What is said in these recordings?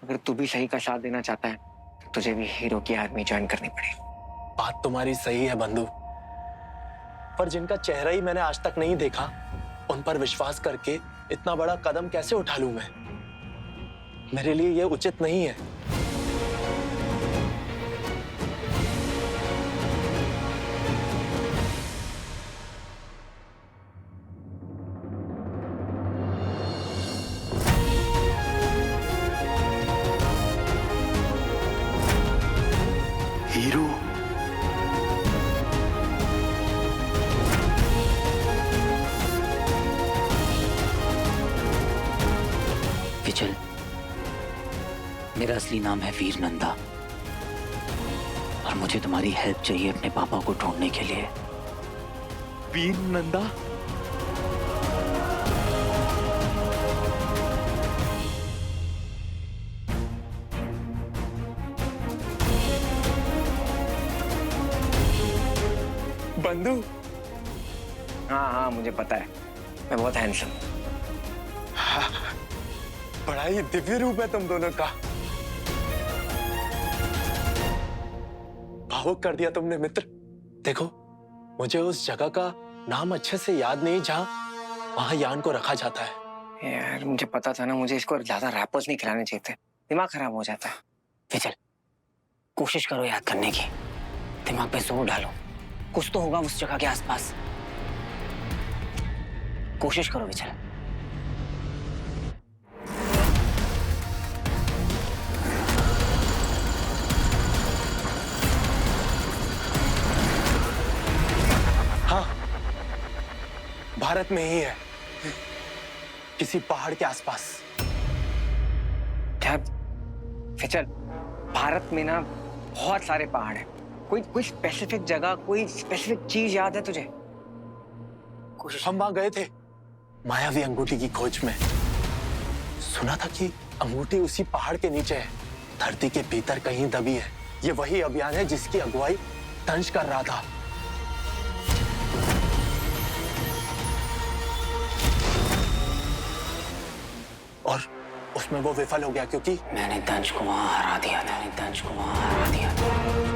अगर तू भी सही का साथ देना चाहता है तो तुझे भी हीरो की आर्मी ज्वाइन करनी पड़ेगी। बात तुम्हारी सही है बंधु, पर जिनका चेहरा ही मैंने आज तक नहीं देखा, उन पर विश्वास करके इतना बड़ा कदम कैसे उठा लूं मैं? मेरे लिए यह उचित नहीं है। हीरो? विचल, मेरा असली नाम है वीर नंदा और मुझे तुम्हारी हेल्प चाहिए अपने पापा को ढूंढने के लिए। वीर नंदा? बंधु? हाँ हाँ, मुझे पता है, मैं बहुत हैंडसम हूँ। हाँ, बड़ा ही दिव्य रूप है तुम दोनों का। भावुक कर दिया तुमने मित्र। देखो, मुझे उस जगह का नाम अच्छे से याद नहीं जहां वहां यान को रखा जाता है। यार मुझे पता था ना, मुझे इसको ज्यादा रैपर्स नहीं खिलाने चाहिए थे, दिमाग खराब हो जाता है। विचल, कोशिश करो याद करने की, दिमाग पे जोर डालो, कुछ तो होगा उस जगह के आसपास। कोशिश करो विचल। हाँ, भारत में ही है, किसी पहाड़ के आसपास। क्या फिचल, भारत में ना बहुत सारे पहाड़ हैं। कोई स्पेसिफिक जगह, कोई स्पेसिफिक चीज याद है तुझे? हम वहां गए थे मायावी अंगूठी की खोज में। सुना था कि अंगूठी उसी पहाड़ के नीचे है, धरती के भीतर कहीं दबी है। ये वही अभियान है जिसकी अगुवाई दंश कर रहा था। और उसमें वो विफल हो गया क्योंकि मैंने दंश को वहां हरा दिया था। मैंने दंश को वहां हरा दिया था।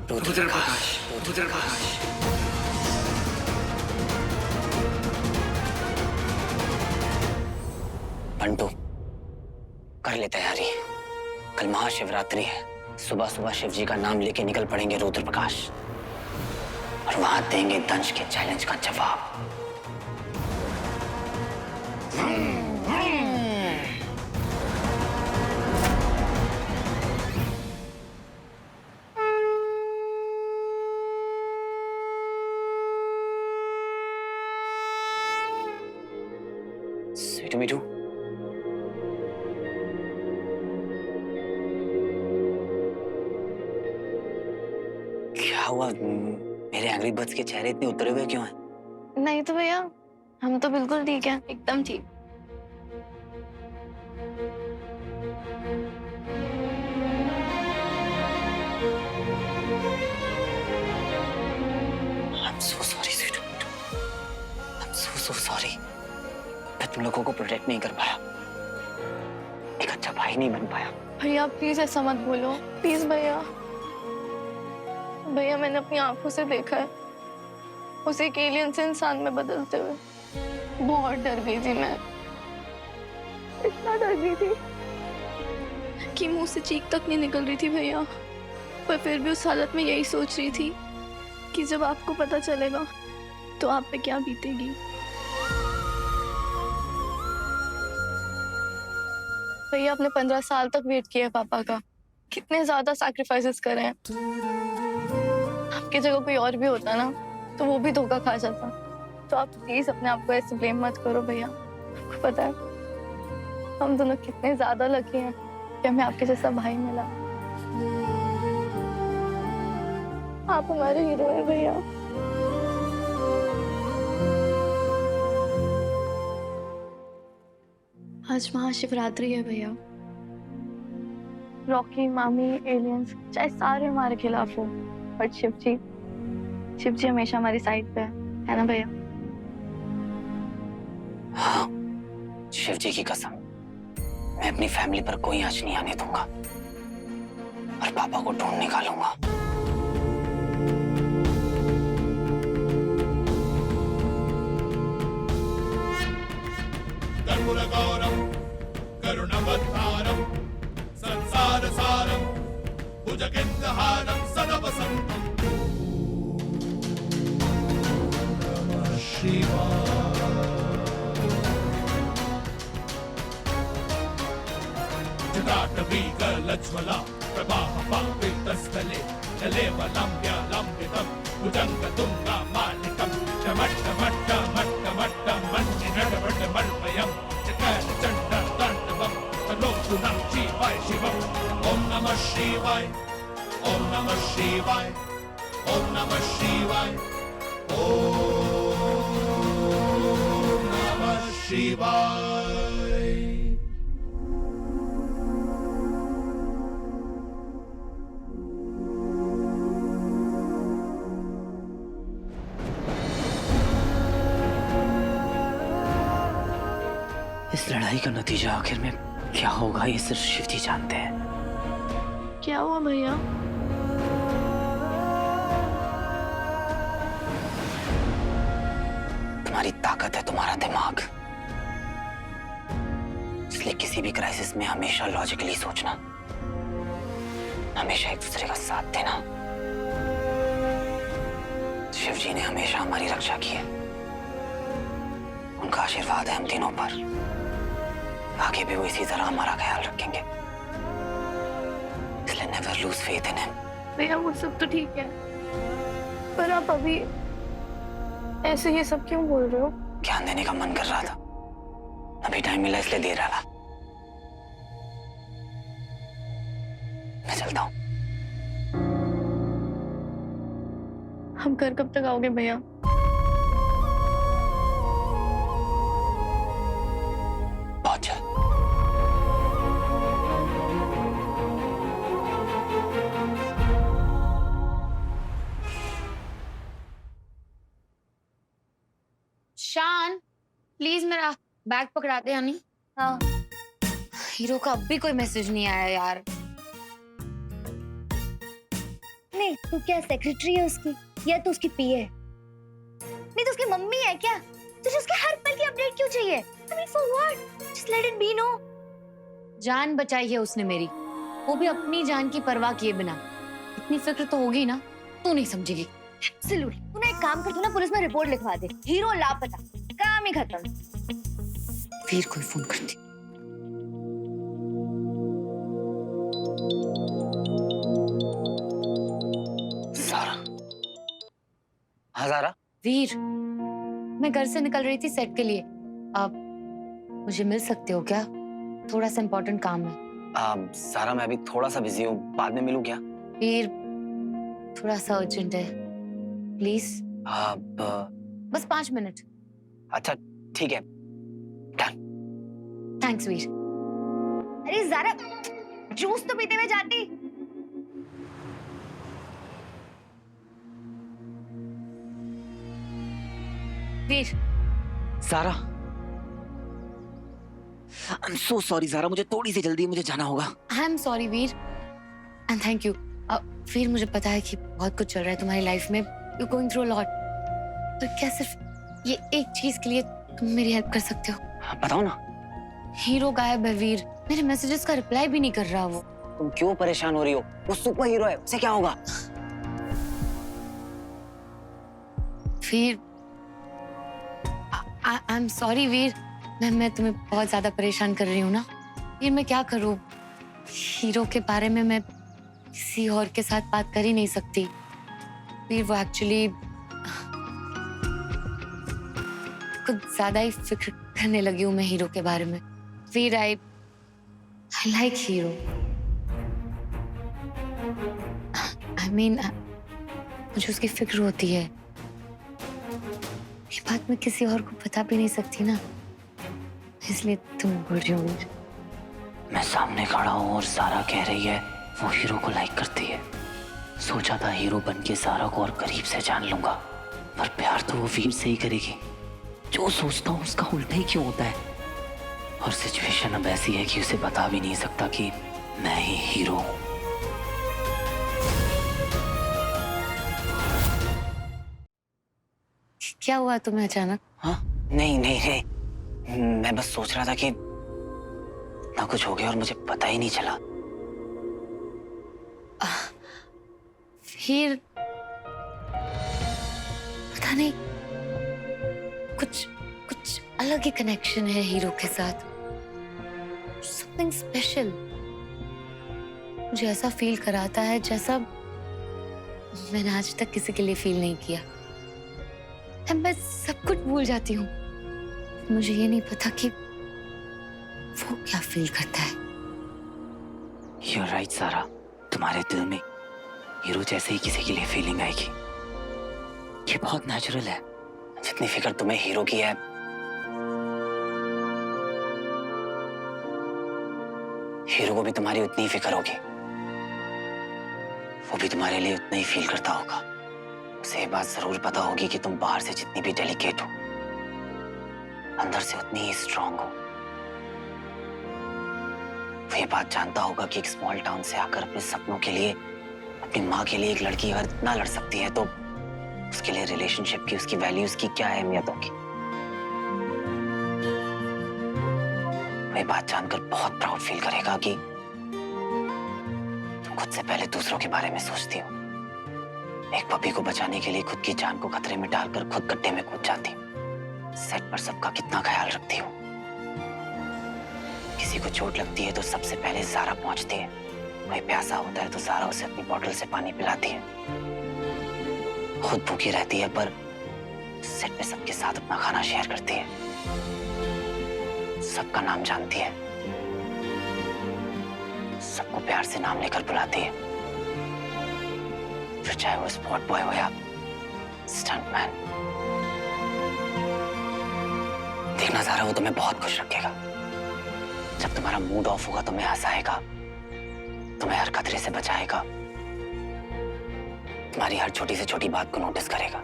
रुद्र प्रकाश। बंटू, कर ले तैयारी, कल महाशिवरात्रि है। सुबह सुबह शिव जी का नाम लेके निकल पड़ेंगे रुद्र प्रकाश और वहां देंगे दंश के चैलेंज का जवाब। स्वीटू मीठू, क्या हुआ? मेरे एंग्री बर्ड्स के चेहरे इतने उतरे हुए क्यों हैं? नहीं तो भैया, हम तो बिल्कुल ठीक है, एकदम ठीक। I'm so sorry, Sweetu Mithu. I'm so sorry। मैं तुम लोगों को प्रोटेक्ट नहीं कर पाया, एक अच्छा भाई नहीं बन पाया। भैया प्लीज ऐसा मत बोलो, प्लीज भैया। भैया मैंने अपनी आंखों से देखा है उसे एक एलियन से इंसान में बदलते हुए। बहुत डर गई थी मैं, इतना डर गई थी कि मुंह से चीख तक नहीं निकल रही थी भैया। पर फिर भी उस हालत में यही सोच रही थी कि जब आपको पता चलेगा तो आप पे क्या बीतेगी। भैया आपने 15 साल तक वेट किया है पापा का, कितने ज्यादा सैक्रिफाइसेस करे हैं। आपकी जगह कोई और भी होता ना तो वो भी धोखा खा जाता। तो आप प्लीज अपने आप को ऐसे ब्लेम मत करो भैया। आपको पता है हम दोनों कितने ज्यादा लकी हैं कि हमें आपके जैसा भाई मिला। आप हमारे हीरो हैं भैया। आज महाशिवरात्रि है भैया। रॉकी, मामी, एलियंस चाहे सारे हमारे खिलाफ हो, बट शिव जी हमेशा हमारी साइड पे है ना भैया? हाँ, शिव जी की कसम, मैं अपनी फैमिली पर कोई आंच नहीं आने दूंगा और पापा को ढूंढ निकालूंगा। कर्पूरगौरं करुणवत्तारं संसारसारं भुजगेन्द्रहारं सदा वसन्तं नमः शिवाय। जटाटवीकलज्ज्वला प्रवाह पावितस्थले जले वलम्ब्यलम्बितं भुजङ्गतुङ्गमालिकं चमट्टमट्टमट्टमट्टमण्डिनटवटमर्पयं चकारचण्डताण्डवं तनोतुनं शिवाय शिवम्। ॐ नमः शिवाय, ॐ नमः शिवाय, ॐ नमः शिवाय, ॐ नमः शिवाय। इस लड़ाई का नतीजा आखिर में क्या होगा ये सिर्फ शिव जी जानते हैं। क्या हुआ भैया? तुम्हारी ताकत है तुम्हारा दिमाग, इसलिए किसी भी क्राइसिस में हमेशा लॉजिकली सोचना, हमेशा एक दूसरे का साथ देना। शिव जी ने हमेशा हमारी रक्षा की है, उनका आशीर्वाद है हम तीनों पर। आगे भी वो इसी तरह हमारा ख्याल रखेंगे, इसलिए never lose faith in him. भैया वो सब तो ठीक है, पर आप अभी ऐसे ये सब क्यों बोल रहे हो? ज्ञान देने का मन कर रहा था, अभी टाइम मिला इसलिए दे रहा था। मैं चलता हूँ। हम घर कब तक आओगे भैया? बहुत जल्द। शान, प्लीज मेरा बैग पकड़ा दे। यानी हाँ, हीरो का अब भी कोई मैसेज नहीं आया यार। नहीं, तू क्या सेक्रेटरी है उसकी या तू उसकी पीए है? नहीं तो उसकी मम्मी है क्या? तुझे उसके हर पल की अपडेट क्यों चाहिए? I mean, for what? Just let it be, no? जान बचाई है उसने मेरी, वो भी अपनी जान की परवाह किए बिना। इतनी फिक्र तो होगी ना, तू नहीं समझेगी। Absolutely. तू ना एक काम कर, तू ना पुलिस में रिपोर्ट लिखवा दे। हीरो लापता, काम ही खत्म। वीर को फोन करती। सारा। हाँ सारा। वीर, मैं घर से निकल रही थी सेट के लिए। आप मुझे मिल सकते हो क्या? थोड़ा सा इम्पोर्टेंट काम है। सारा मैं अभी थोड़ा सा बिजी हूँ, बाद में मिलूं क्या? वीर, थोड़ा सा अर्जेंट है, प्लीज। बस 5 मिनट। अच्छा ठीक है, डन। थैंक्स वीर। अरे ज़रा जूस तो पीते हुए जाती। वीर, सारा, आई एम सो सॉरी सारा, मुझे थोड़ी सी जल्दी, मुझे जाना होगा। I am sorry Veer, and thank you. Veer, मुझे पता है कि बहुत कुछ चल रहा है तुम्हारी लाइफ में, you going through a lot, तो क्या सिर्फ ये एक चीज के लिए तुम मेरी हेल्प कर सकते हो? बताओ ना। हीरो गायब है वीर, मेरे मैसेजेस का रिप्लाई भी नहीं कर रहा वो। तुम क्यों परेशान हो रही हो? वो सुपर हीरो है, उसे क्या होगा? वीर, आई एम सॉरी वीर, मैं तुम्हें बहुत ज्यादा परेशान कर रही हूँ ना। वीर, मैं क्या करूँ? हीरो के बारे में मैं किसी और के साथ बात कर ही नहीं सकती। वीर, वो एक्चुअली कुछ ज्यादा ही फिक्र करने लगी हूँ मैं हीरो के बारे में। Veer, I like hero. I mean, मुझे उसकी फिक्र होती है। ये बात मैं किसी और को बता भी नहीं सकती ना, इसलिए तुम बोल रही हो। मैं सामने खड़ा हूँ और सारा कह रही है वो हीरो को लाइक करती है। सोचा था हीरो बन के सारा को और करीब से जान लूंगा, पर प्यार तो वो वीर से ही करेगी। जो सोचता हूँ उसका उल्टा ही क्यों होता है। और सिचुएशन अब ऐसी है कि उसे बता भी नहीं सकता कि मैं ही हीरो हूँ। क्या हुआ तुम्हें अचानक? हाँ नहीं नहीं नहीं, मैं बस सोच रहा था कि ना कुछ हो गया और मुझे पता ही नहीं चला। फिर पता नहीं, कुछ कुछ अलग ही कनेक्शन है हीरो के साथ। Something special. मुझे ऐसा फील कराता है जैसा मैंने आज तक किसी के लिए फील नहीं किया। मैं सब कुछ भूल जाती हूँ। मुझे ये नहीं पता कि वो क्या फील करता है। You're right, सारा। तुम्हारे दिल में हीरो जैसे ही किसी के लिए फीलिंग आएगी। ये बहुत नेचुरल है। जितनी फिक्र तुम्हें हीरो की है, हीरो को भी तुम्हारी उतनी ही फिक्र होगी। वो भी तुम्हारे लिए उतना ही फील करता होगा। उसे ये बात जरूर पता होगी कि तुम बाहर से जितनी भी डेलिकेट हो, अंदर से उतनी ही स्ट्रांग हो। वो ये बात जानता होगा कि एक स्मॉल टाउन से आकर अपने सपनों के लिए, अपनी माँ के लिए एक लड़की अगर इतना लड़ सकती है तो उसके लिए रिलेशनशिप की, उसकी वैल्यूज की क्या अहमियत होगी। वो ये बात जानकर बहुत प्राउड फील करेगा कि तुम खुद से पहले दूसरों के बारे में सोचती हो। एक पपी को बचाने के लिए खुद की जान को खतरे में डालकर खुद गड्ढे में कूद जाती हो। सेट पर सबका कितना ख्याल रखती हो। किसी को चोट लगती है तो सबसे पहले ज़ारा पहुंचती है। कोई प्यासा होता है तो ज़ारा उसे अपनी बोतल से पानी पिलाती है। खुद भूखी रहती है पर सेट पे सबके साथ अपना खाना शेयर करती है। सबका नाम जानती है, सबको प्यार से नाम लेकर बुलाती है, फिर चाहे वो स्पॉट बॉय हो या स्टंटमैन। देखना ज़ारा, वो तुम्हें बहुत खुश रखेगा। जब तुम्हारा मूड ऑफ होगा तुम्हें हंसाएगा, तुम्हें हर खतरे से बचाएगा, तुम्हारी हर छोटी से छोटी बात को नोटिस करेगा,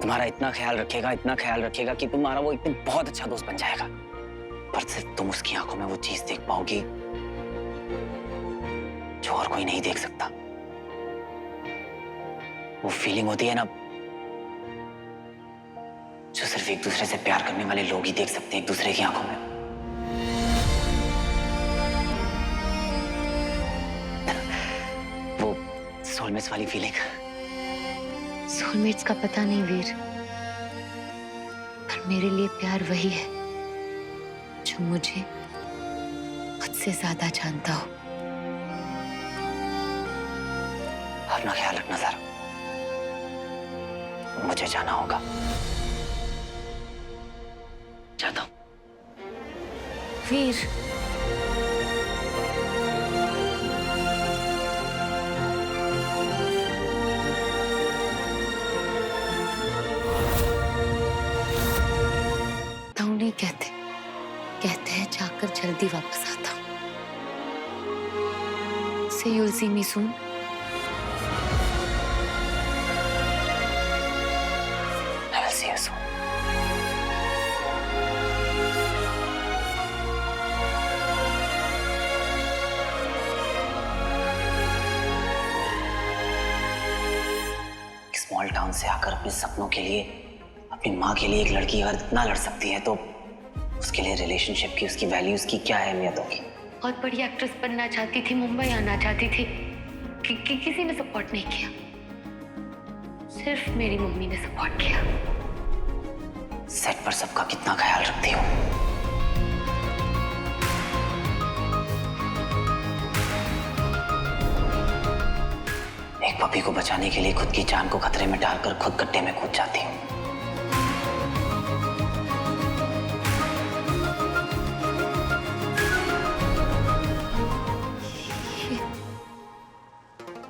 तुम्हारा इतना ख्याल रखेगा कि तुम्हारा वो एक दिन बहुत अच्छा दोस्त बन जाएगा। पर सिर्फ तुम उसकी आंखों में वो चीज देख पाओगी जो और कोई नहीं देख सकता। वो फीलिंग होती है ना जो सिर्फ एक दूसरे से प्यार करने वाले लोग ही देख सकते हैं एक दूसरे की आंखों में। वो सोलमेट्स वाली फीलिंग। सोलमेट्स का पता नहीं वीर, पर मेरे लिए प्यार वही है जो मुझे खुद से ज्यादा जानता हो। अपना ख्याल रखना ज़ारा, मुझे जाना होगा। जाता हूं। वीर, ताऊ नहीं कहते हैं जाकर जल्दी वापस आता हूं। See you'll see me soon. I will see you soon. Small town से आकर अपने सपनों के लिए, अपनी माँ के लिए एक लड़की अगर इतना लड़ सकती है तो उसके लिए रिलेशनशिप की, उसकी वैल्यूज की क्या अहमियत होगी। बहुत बड़ी एक्ट्रेस बनना चाहती थी, मुंबई आना चाहती थी, किसी ने सपोर्ट नहीं किया, सिर्फ मेरी मम्मी ने सपोर्ट किया। सेट पर सबका कितना ख्याल रखती हो। एक पपी को बचाने के लिए खुद की जान को खतरे में डालकर खुद गड्ढे में कूद जाती हूँ।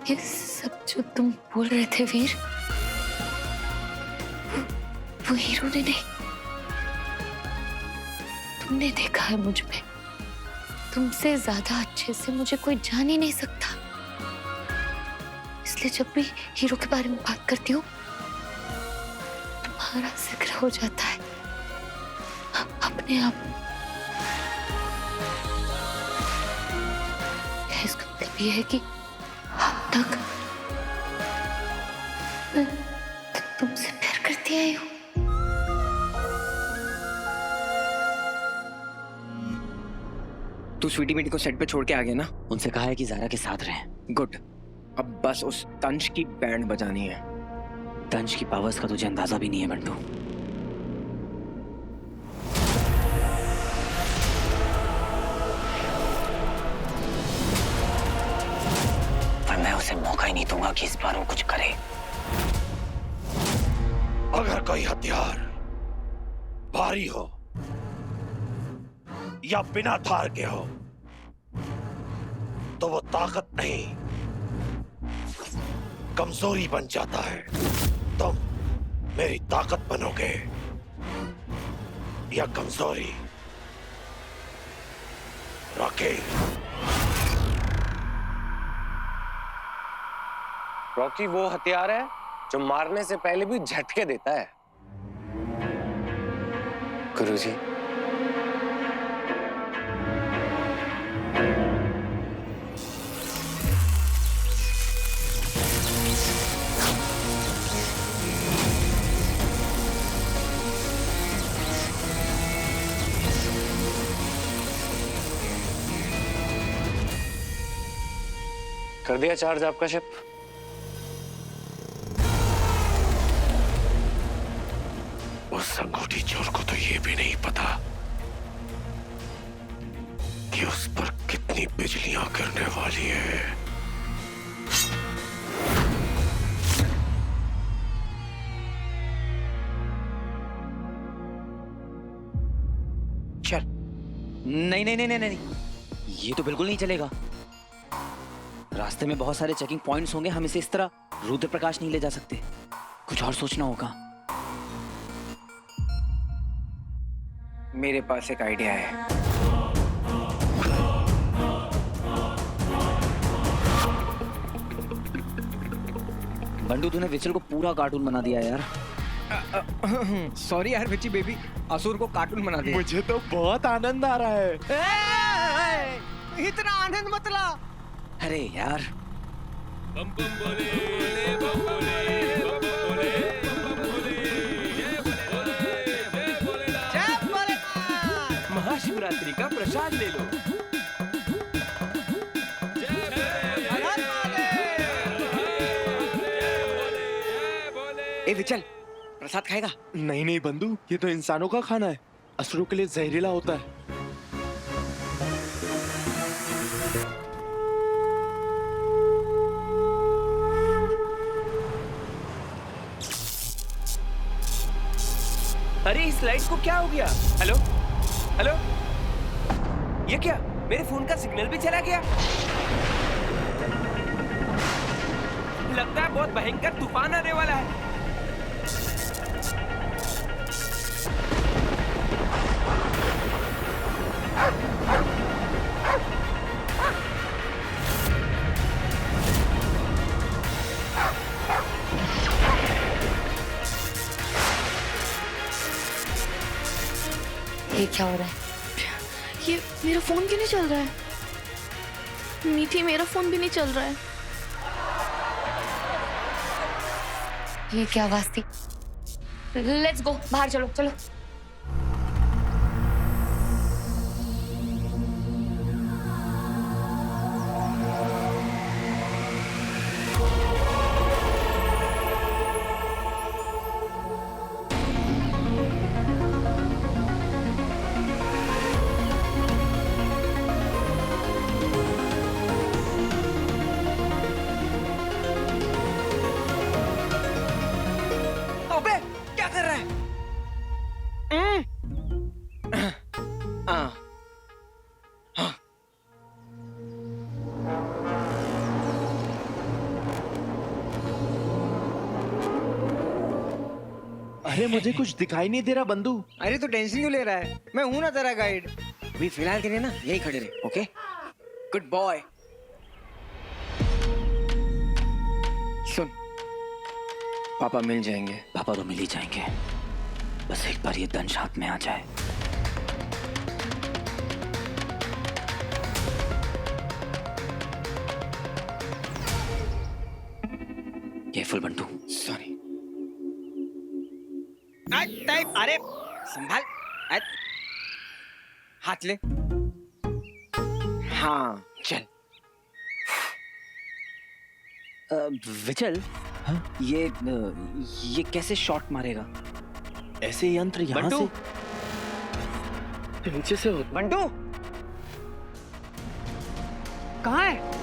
ये सब जो जो तुम बोल रहे थे वीर, वो हीरो ने नहीं, तुमने देखा है मुझ में। तुमसे ज्यादा अच्छे से मुझे कोई जान ही नहीं सकता। इसलिए जब भी हीरो के बारे में बात करती हूँ, तुम्हारा जिक्र हो जाता है अपने आप। इसका मतलब ये है कि अब तक मैं तुमसे प्यार करती आई हूँ। तू स्वीटी मीटी को सेट पे छोड़ के आ गया ना? उनसे कहा है कि ज़ारा के साथ रहें। गुड। अब बस उस तंज की बैंड बजानी है। तंज की पावर्स का तुझे अंदाजा भी नहीं है बंटू। पर मैं उसे मौका ही नहीं दूंगा कि इस बार वो कुछ करे। अगर कोई हथियार भारी हो या बिना धार के हो तो वो ताकत नहीं, कमजोरी बन जाता है। तुम मेरी ताकत बनोगे या कमजोरी? रॉकी। रॉकी वो हथियार है जो मारने से पहले भी झटके देता है। गुरुजी, कर दिया चार्ज आपका शिप? उस अंगूठी चोर को तो ये भी नहीं पता कि उस पर कितनी बिजलियां गिरने वाली है। चल। नहीं नहीं नहीं नहीं नहीं, ये तो बिल्कुल नहीं चलेगा। रास्ते में बहुत सारे चेकिंग पॉइंट्स होंगे, हम इसे इस तरह रुद्र प्रकाश नहीं ले जा सकते। कुछ और सोचना होगा। मेरे पास एक आइडिया है। बंडू, तूने विचल को पूरा कार्टून बना दिया यार। सॉरी यार विची बेबी, असुर को कार्टून बना दिया। मुझे तो बहुत आनंद आ रहा है। इतना आनंद मत ला। अरे यार, महाशिवरात्रि का प्रसाद ले लो। ए विचल, प्रसाद खाएगा? नहीं नहीं बंधु, ये तो इंसानों का खाना है, असुरों के लिए जहरीला होता है। अरे इस लाइट को क्या हो गया? हेलो हेलो, ये क्या? मेरे फोन का सिग्नल भी चला गया। लगता है बहुत भयंकर तूफान आने वाला है। ये क्या हो रहा है? ये मेरा फोन क्यों नहीं चल रहा है? मीठी, मेरा फोन भी नहीं चल रहा है। ये क्या आवाज थी? लेट्स गो, बाहर चलो चलो। अरे मुझे कुछ दिखाई नहीं दे रहा बंधु। अरे तो टेंशन क्यों ले रहा है, मैं हूं ना तेरा गाइड। अभी फिलहाल के लिए ना यही खड़े रहे, ओके? Good boy. सुन, पापा मिल जाएंगे। पापा तो मिल ही जाएंगे, बस एक बार ये दंश हाथ में आ जाए। केयरफुल बंटू। सॉरी। अरे संभाल। हाथ ले। हाँ चल। विचल, ये कैसे शॉट मारेगा? ऐसे यंत्र यहाँ बंटू! से नीचे से होता। बंटू कहाँ है?